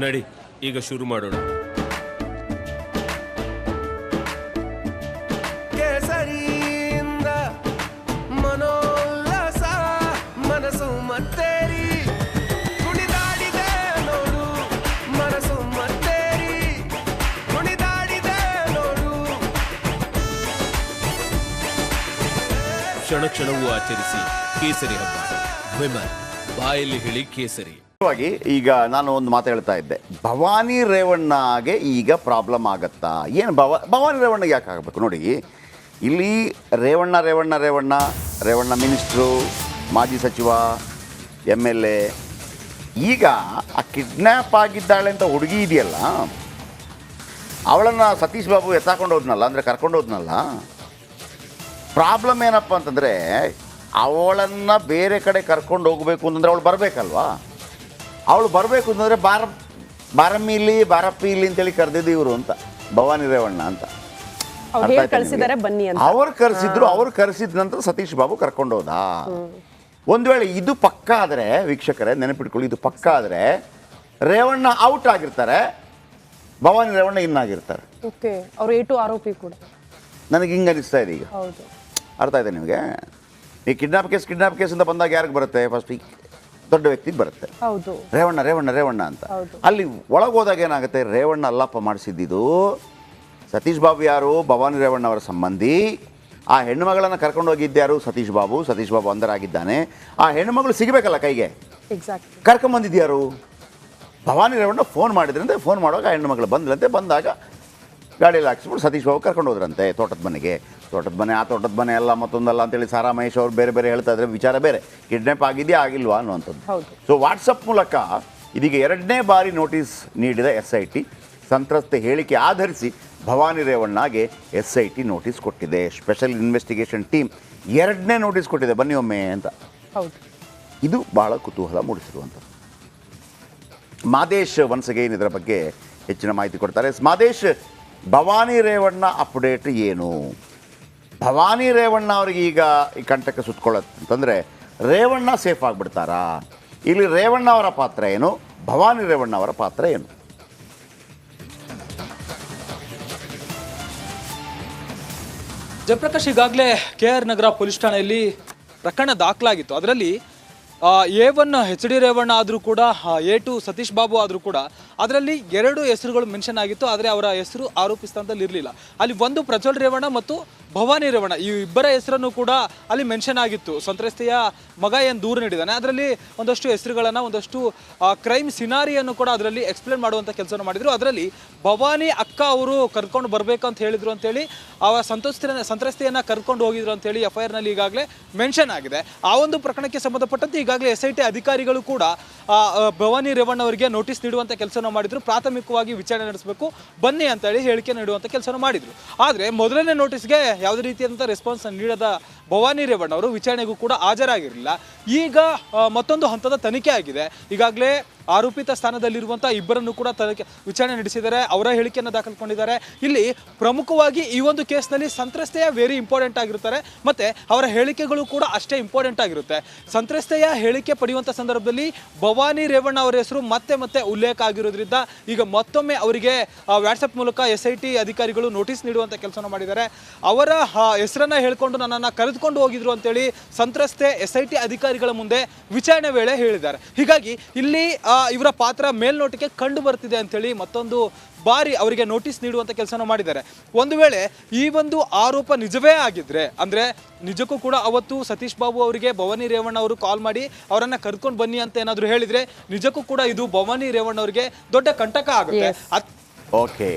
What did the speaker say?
ನಡಿ ಈಗ ಶುರು ಮಾಡೋಣ. ಕೇಸರಿಯಿಂದ ಮನೋಲ್ಲಾಸ ಮನಸ್ಸು ಮತ್ತೇರಿ ಕುಣಿದಾಡಿದೆ ನೋಡು, ಮನಸ್ಸು ಮತ್ತೇರಿ ಕುಣಿದಾಡಿದೆ ನೋಡು. ಕ್ಷಣ ಕ್ಷಣವೂ ಆಚರಿಸಿ ಕೇಸರಿ ಹಬ್ಬ. ವಿಮಲ್ ಬಾಯಲ್ಲಿ ಹೇಳಿ ಕೇಸರಿ. ಈಗ ನಾನು ಒಂದು ಮಾತು ಹೇಳ್ತಾ ಇದ್ದೆ, ಭವಾನಿ ರೇವಣ್ಣಗೆ ಈಗ ಪ್ರಾಬ್ಲಮ್ ಆಗತ್ತಾ? ಏನು ಭವಾನಿ ರೇವಣ್ಣಗೆ ಯಾಕೆ ಆಗಬೇಕು? ನೋಡಿ, ಇಲ್ಲಿ ರೇವಣ್ಣ ಮಿನಿಸ್ಟ್ರು, ಮಾಜಿ ಸಚಿವ, MLA. ಈಗ ಆ ಕಿಡ್ನ್ಯಾಪ್ ಆಗಿದ್ದಾಳೆ ಅಂತ ಹುಡುಗಿ ಇದೆಯಲ್ಲ, ಅವಳನ್ನು ಸತೀಶ್ ಬಾಬು ಎತ್ತಾಕೊಂಡು ಹೋದ್ನಲ್ಲ, ಅಂದರೆ ಕರ್ಕೊಂಡು ಹೋದ್ನಲ್ಲ. ಪ್ರಾಬ್ಲಮ್ ಏನಪ್ಪ ಅಂತಂದರೆ, ಅವಳನ್ನು ಬೇರೆ ಕಡೆ ಕರ್ಕೊಂಡು ಹೋಗಬೇಕು ಅಂತಂದರೆ ಅವಳು ಬರಬೇಕಲ್ವಾ? ಅವಳು ಬರಬೇಕು ಅಂತಂದರೆ ಬಾರಪ್ಪಿ ಇಲ್ಲಿ ಅಂತೇಳಿ ಕರೆದಿದ್ದು ಇವರು ಅಂತ, ಭವಾನಿ ರೇವಣ್ಣ ಅಂತ. ಅವ್ರು ಕರೆಸಿದ್ರು, ಅವ್ರು ಕರೆಸಿದ ನಂತರ ಸತೀಶ್ ಬಾಬು ಕರ್ಕೊಂಡು ಹೋದ. ಒಂದು ವೇಳೆ ಇದು ಪಕ್ಕ ಆದರೆ, ವೀಕ್ಷಕರೇ ನೆನಪಿಟ್ಕೊಳ್ಳಿ, ಇದು ಪಕ್ಕ ಆದರೆ ರೇವಣ್ಣ ಔಟ್ ಆಗಿರ್ತಾರೆ, ಭವಾನಿ ರೇವಣ್ಣ ಇನ್ನಾಗಿರ್ತಾರೆ. ಅವರು A2 ಆರೋಪಿ ಕೂಡ. ನನಗೆ ಹಿಂಗೆ ಅನಿಸ್ತಾ ಇದೆ ಈಗ. ಅರ್ಥ ಇದೆ ನಿಮಗೆ? ಈ ಕಿಡ್ನಾಪ್ ಕೇಸ್ ಅಂತ ಬಂದಾಗ ಯಾರಿಗೆ ಬರುತ್ತೆ? ಫಸ್ಟ್ ದೊಡ್ಡ ವ್ಯಕ್ತಿಗೆ ಬರುತ್ತೆ, ರೇವಣ್ಣ ಅಂತ. ಅಲ್ಲಿ ಒಳಗೆ ಹೋದಾಗ ಏನಾಗುತ್ತೆ, ರೇವಣ್ಣ ಅಲ್ಲಪ್ಪ ಮಾಡಿಸಿದ್ದು, ಸತೀಶ್ ಬಾಬು ಯಾರು? ಭವಾನಿ ರೇವಣ್ಣ ಅವರ ಸಂಬಂಧಿ. ಆ ಹೆಣ್ಣುಮಗಳನ್ನು ಕರ್ಕೊಂಡು ಹೋಗಿದ್ದ್ಯಾರು? ಸತೀಶ್ ಬಾಬು ಅಂದರಾಗಿದ್ದಾನೆ. ಆ ಹೆಣ್ಣುಮಗಳು ಸಿಗಬೇಕಲ್ಲ ಕೈಗೆ, ಕರ್ಕೊಂಬಂದಿದ್ಯಾರು? ಭವಾನಿ ರೇವಣ್ಣ ಫೋನ್ ಮಾಡಿದ್ರಂತೆ. ಫೋನ್ ಮಾಡುವಾಗ ಆ ಹೆಣ್ಣುಮಗಳು ಬಂದ್ರಂತೆ. ಬಂದಾಗ ಗಾಡಿಯಲ್ಲಿ ಹಾಕಿಸ್ಬಿಟ್ಟು ಸತೀಶ್ ಬಾಬು ಕರ್ಕೊಂಡು ಹೋದ್ರಂತೆ ತೋಟದ ಮನೆಗೆ. ಆ ತೋಟದ ಮನೆ ಎಲ್ಲ ಮತ್ತೊಂದಲ್ಲ ಅಂತೇಳಿ ಸಾರಾ ಮಹೇಶ್ ಅವರು ಬೇರೆ ಹೇಳ್ತಾ ಇದ್ರೆ ವಿಚಾರ ಬೇರೆ. ಕಿಡ್ನಾಪ್ ಆಗಿದೆಯಾ ಆಗಿಲ್ವಾ ಅನ್ನುವಂಥದ್ದು. ಸೊ ವಾಟ್ಸಪ್ ಮೂಲಕ ಇದೀಗ 2ನೇ ಬಾರಿ ನೋಟಿಸ್ ನೀಡಿದ SIT ಸಂತ್ರಸ್ತೆ ಹೇಳಿಕೆ ಆಧರಿಸಿ ಭವಾನಿ ರೇವಣ್ಣಗೆ SIT ನೋಟಿಸ್ ಕೊಟ್ಟಿದೆ. ಸ್ಪೆಷಲ್ ಇನ್ವೆಸ್ಟಿಗೇಷನ್ ಟೀಮ್ 2ನೇ ನೋಟಿಸ್ ಕೊಟ್ಟಿದೆ, ಬನ್ನಿ ಒಮ್ಮೆ ಅಂತ. ಇದು ಬಹಳ ಕುತೂಹಲ ಮೂಡಿಸಿರುವಂಥದ್ದು. ಮಾದೇಶ್ ಒನ್ಸ್ ಅಗೈನ್ ಇದರ ಬಗ್ಗೆ ಹೆಚ್ಚಿನ ಮಾಹಿತಿ ಕೊಡ್ತಾರೆ. ಮಾದೇಶ್, ಭವಾನಿ ರೇವಣ್ಣ ಅಪ್ಡೇಟ್ ಏನು? ಭವಾನಿ ರೇವಣ್ಣ ಅವರಿಗೆ ಈಗ ಈ ಕಂಟಕ ಸುತ್ಕೊಳ್ಳುತ್ತಂತಂದರೆ ರೇವಣ್ಣ ಸೇಫ್ ಆಗಿಬಿಡ್ತಾರಾ? ಇಲ್ಲಿ ರೇವಣ್ಣ ಅವರ ಪಾತ್ರ ಏನು, ಭವಾನಿ ರೇವಣ್ಣ ಅವರ ಪಾತ್ರ ಏನು? ಜಯಪ್ರಕಾಶ್, ಈಗಾಗಲೇ KR ನಗರ ಪೊಲೀಸ್ ಠಾಣೆಯಲ್ಲಿ ಪ್ರಕರಣ ದಾಖಲಾಗಿತ್ತು. ಅದರಲ್ಲಿ A1 HD ರೇವಣ್ಣ ಆದರೂ ಕೂಡ, A2 ಸತೀಶ್ ಬಾಬು ಆದರೂ ಕೂಡ ಅದರಲ್ಲಿ 2 ಹೆಸರುಗಳು ಮೆನ್ಷನ್ ಆಗಿತ್ತು. ಆದರೆ ಅವರ ಹೆಸರು ಆರೋಪಿ ಸ್ಥಾನದಲ್ಲಿ ಇರಲಿಲ್ಲ. ಅಲ್ಲಿ ಒಂದು ಪ್ರಜ್ವಲ್ ರೇವಣ್ಣ ಮತ್ತು ಭವಾನಿ ರೇವಣ್ಣ ಈ ಇಬ್ಬರ ಹೆಸರನ್ನು ಕೂಡ ಅಲ್ಲಿ ಮೆನ್ಷನ್ ಆಗಿತ್ತು. ಸಂತ್ರಸ್ತೆಯ ಮಗ ಏನು ದೂರು ನೀಡಿದ್ದಾನೆ, ಅದರಲ್ಲಿ ಒಂದಷ್ಟು ಹೆಸರುಗಳನ್ನು, ಒಂದಷ್ಟು ಕ್ರೈಮ್ ಸಿನಾರಿಯನ್ನು ಕೂಡ ಅದರಲ್ಲಿ ಎಕ್ಸ್ಪ್ಲೇನ್ ಮಾಡುವಂಥ ಕೆಲಸವನ್ನು ಮಾಡಿದರು. ಅದರಲ್ಲಿ ಭವಾನಿ ಅಕ್ಕ ಅವರು ಕರ್ಕೊಂಡು ಬರಬೇಕು ಅಂತ ಹೇಳಿದರು ಅಂತೇಳಿ ಆ ಸಂತ್ರಸ್ತೆಯನ್ನು ಕರ್ಕೊಂಡು ಹೋಗಿದ್ರು ಅಂತೇಳಿ FIRನಲ್ಲಿ ಈಗಾಗಲೇ ಮೆನ್ಷನ್ ಆಗಿದೆ. ಆ ಒಂದು ಪ್ರಕರಣಕ್ಕೆ ಸಂಬಂಧಪಟ್ಟಂತೆ ಈಗಾಗಲೇ SIT ಅಧಿಕಾರಿಗಳು ಕೂಡ ಭವಾನಿ ರೇವಣ್ಣ ಅವರಿಗೆ ನೋಟಿಸ್ ನೀಡುವಂಥ ಕೆಲಸವನ್ನು ಮಾಡಿದರು. ಪ್ರಾಥಮಿಕವಾಗಿ ವಿಚಾರಣೆ ನಡೆಸಬೇಕು ಬನ್ನಿ ಅಂತೇಳಿ ಹೇಳಿಕೆ ನೀಡುವಂಥ ಕೆಲಸವನ್ನು ಮಾಡಿದರು. ಆದರೆ ಮೊದಲನೇ ನೋಟಿಸ್ಗೆ ಯಾವುದೇ ರೀತಿಯಾದಂಥ ರೆಸ್ಪಾನ್ಸ್ ನೀಡದ ಭವಾನಿ ರೇವಣ್ಣ ಅವರು ವಿಚಾರಣೆಗೂ ಕೂಡ ಹಾಜರಾಗಿರಲಿಲ್ಲ. ಈಗ ಮತ್ತೊಂದು ಹಂತದ ತನಿಖೆ ಆಗಿದೆ. ಈಗಾಗಲೇ ಆರೋಪಿತ ಸ್ಥಾನದಲ್ಲಿರುವಂಥ ಇಬ್ಬರನ್ನು ಕೂಡ ವಿಚಾರಣೆ ನಡೆಸಿದ್ದಾರೆ. ಅವರ ಹೇಳಿಕೆಯನ್ನು ದಾಖಲಿಸಿಕೊಂಡಿದ್ದಾರೆ. ಇಲ್ಲಿ ಪ್ರಮುಖವಾಗಿ ಈ ಒಂದು ಕೇಸ್ನಲ್ಲಿ ಸಂತ್ರಸ್ತೆಯ ವೆರಿ ಇಂಪಾರ್ಟೆಂಟ್ ಆಗಿರ್ತಾರೆ, ಮತ್ತು ಅವರ ಹೇಳಿಕೆಗಳು ಕೂಡ ಅಷ್ಟೇ ಇಂಪಾರ್ಟೆಂಟ್ ಆಗಿರುತ್ತೆ. ಸಂತ್ರಸ್ತೆಯ ಹೇಳಿಕೆ ಪಡೆಯುವಂಥ ಸಂದರ್ಭದಲ್ಲಿ ಭವಾನಿ ರೇವಣ್ಣ ಅವರ ಹೆಸರು ಮತ್ತೆ ಉಲ್ಲೇಖ ಆಗಿರೋದ್ರಿಂದ ಈಗ ಮತ್ತೊಮ್ಮೆ ಅವರಿಗೆ ವಾಟ್ಸಪ್ ಮೂಲಕ SIT ಅಧಿಕಾರಿಗಳು ನೋಟಿಸ್ ನೀಡುವಂಥ ಕೆಲಸವನ್ನು ಮಾಡಿದ್ದಾರೆ. ಅವರ ಹೆಸರನ್ನು ಹೇಳ್ಕೊಂಡು ನನ್ನನ್ನು ಕರೆದುಕೊಂಡು ಹೋಗಿದ್ರು ಅಂತೇಳಿ ಸಂತ್ರಸ್ತೆ SIT ಅಧಿಕಾರಿಗಳ ಮುಂದೆ ವಿಚಾರಣೆ ವೇಳೆ ಹೇಳಿದ್ದಾರೆ. ಹೀಗಾಗಿ ಇಲ್ಲಿ ಇವರ ಪಾತ್ರ ಮೇಲ್ನೋಟಕ್ಕೆ ಕಂಡು ಬರ್ತಿದೆ ಅಂತೇಳಿ ಮತ್ತೊಂದು ಬಾರಿ ಅವರಿಗೆ ನೋಟಿಸ್ ನೀಡುವಂಥ ಕೆಲಸನ ಮಾಡಿದ್ದಾರೆ. ಒಂದು ವೇಳೆ ಈ ಒಂದು ಆರೋಪ ನಿಜವೇ ಆಗಿದ್ರೆ, ಅಂದರೆ ನಿಜಕ್ಕೂ ಕೂಡ ಅವತ್ತು ಸತೀಶ್ ಬಾಬು ಅವರಿಗೆ ಭವಾನಿ ರೇವಣ್ಣ ಅವರು ಕಾಲ್ ಮಾಡಿ ಅವರನ್ನು ಕರ್ಕೊಂಡು ಬನ್ನಿ ಅಂತ ಏನಾದರೂ ಹೇಳಿದರೆ ನಿಜಕ್ಕೂ ಕೂಡ ಇದು ಭವಾನಿ ರೇವಣ್ಣ ಅವರಿಗೆ ದೊಡ್ಡ ಕಂಟಕ ಆಗುತ್ತೆ. ಓಕೆ.